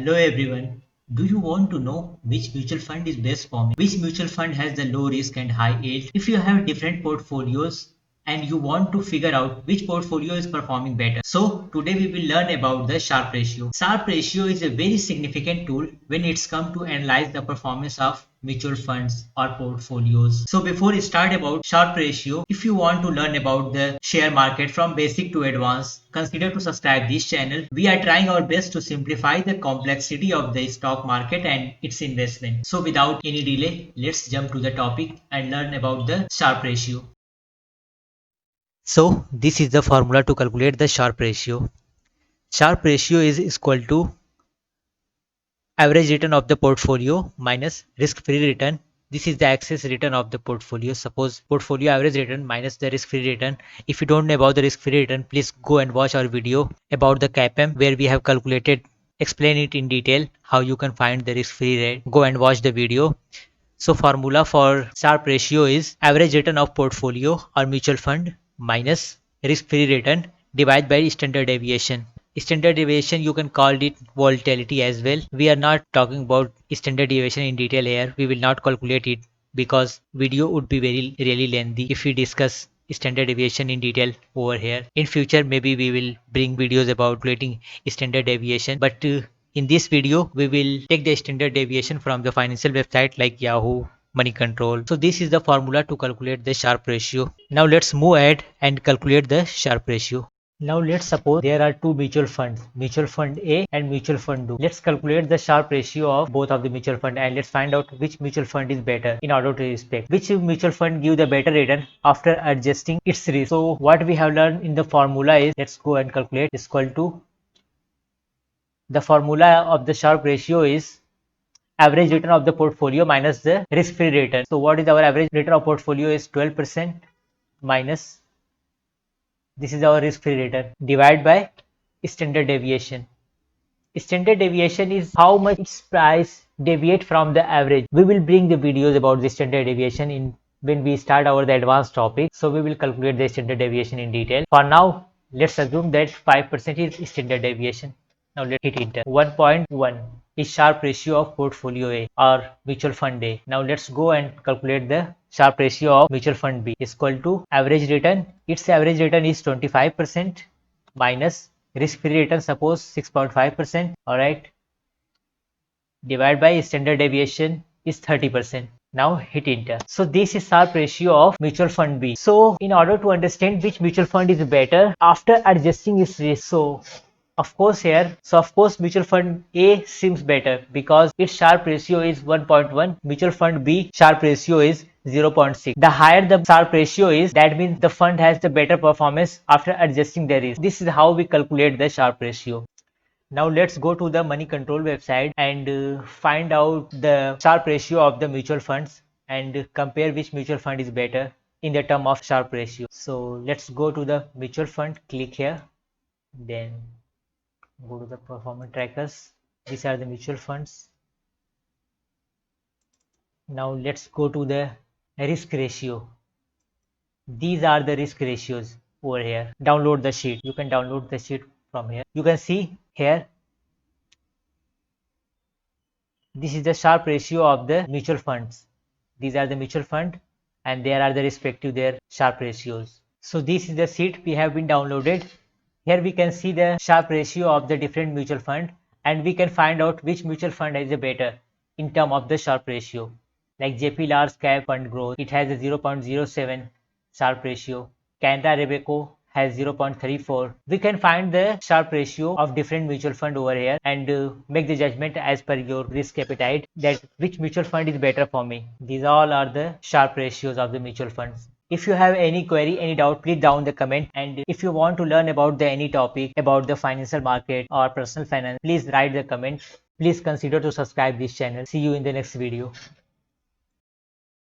Hello everyone. Do you want to know which mutual fund is best for me? Which mutual fund has the low risk and high yield? If you have different portfolios and you want to figure out which portfolio is performing better. So today we will learn about the Sharpe ratio. Sharpe ratio is a very significant tool when it's come to analyze the performance of mutual funds or portfolios. So before we start about Sharpe ratio, if you want to learn about the share market from basic to advanced, consider to subscribe this channel. We are trying our best to simplify the complexity of the stock market and its investment. So without any delay, let's jump to the topic and learn about the Sharpe ratio. So this is the formula to calculate the Sharpe ratio. Sharpe ratio is equal to average return of the portfolio minus risk-free return. This is the excess return of the portfolio. Suppose portfolio average return minus the risk-free return. If you don't know about the risk-free return, please go and watch our video about the CAPM where we have calculated, explain it in detail how you can find the risk-free rate. Go and watch the video. So formula for Sharpe ratio is average return of portfolio or mutual fund minus risk-free return divided by standard deviation. Standard deviation, you can call it volatility as well. We are not talking about standard deviation in detail here. We will not calculate it because video would be very really lengthy if we discuss standard deviation in detail over here. In future maybe we will bring videos about calculating standard deviation, but in this video we will take the standard deviation from the financial website like Yahoo, Money Control. So this is the formula to calculate the Sharpe ratio. Now let's move ahead and calculate the Sharpe ratio. Now let's suppose there are two mutual funds, mutual fund A and mutual fund B. Let's calculate the Sharpe ratio of both of the mutual fund and let's find out which mutual fund is better in order to respect. Which mutual fund give the better return after adjusting its risk. So what we have learned in the formula is, let's go and calculate, is equal to, the formula of the Sharpe ratio is average return of the portfolio minus the risk-free return. So what is our average return of portfolio is 12% minus, this is our risk-free return, divided by standard deviation. Standard deviation is how much its price deviate from the average. We will bring the videos about the standard deviation in when we start our the advanced topic. So we will calculate the standard deviation in detail. For now, let's assume that 5% is standard deviation. Now let's hit enter. 1.1 is Sharpe ratio of portfolio A or mutual fund A. Now let's go and calculate the Sharpe ratio of mutual fund B is equal to average return. Its average return is 25% minus risk-free return, suppose 6.5%, alright, divided by standard deviation is 30%. Now hit enter. So this is Sharpe ratio of mutual fund B. So in order to understand which mutual fund is better after adjusting its risk, so of course mutual fund A seems better because its Sharpe ratio is 1.1. Mutual fund B Sharpe ratio is 0.6. The higher the Sharpe ratio is, that means the fund has the better performance after adjusting the risk. This is how we calculate the Sharpe ratio. Now let's go to the Money Control website and find out the Sharpe ratio of the mutual funds and compare which mutual fund is better in the term of Sharpe ratio. So let's go to the mutual fund, click here, then go to the performance trackers. These are the mutual funds. Now let's go to the risk ratio. These are the risk ratios over here. Download the sheet. You can download the sheet from here. You can see here, this is the Sharpe ratio of the mutual funds. These are the mutual fund and there are the respective their Sharpe ratios. So this is the sheet we have been downloaded. Here we can see the Sharpe ratio of the different mutual fund and we can find out which mutual fund is a better in term of the Sharpe ratio. Like JP Large Cap Fund Growth, it has a 0.07 Sharpe ratio. Canara Robeco has 0.34. We can find the Sharpe ratio of different mutual fund over here and make the judgment as per your risk appetite that which mutual fund is better for me. These all are the Sharpe ratios of the mutual funds. If you have any query, any doubt, please down the comment, and if you want to learn about the any topic about the financial market or personal finance, please write the comment. Please consider to subscribe this channel. See you in the next video.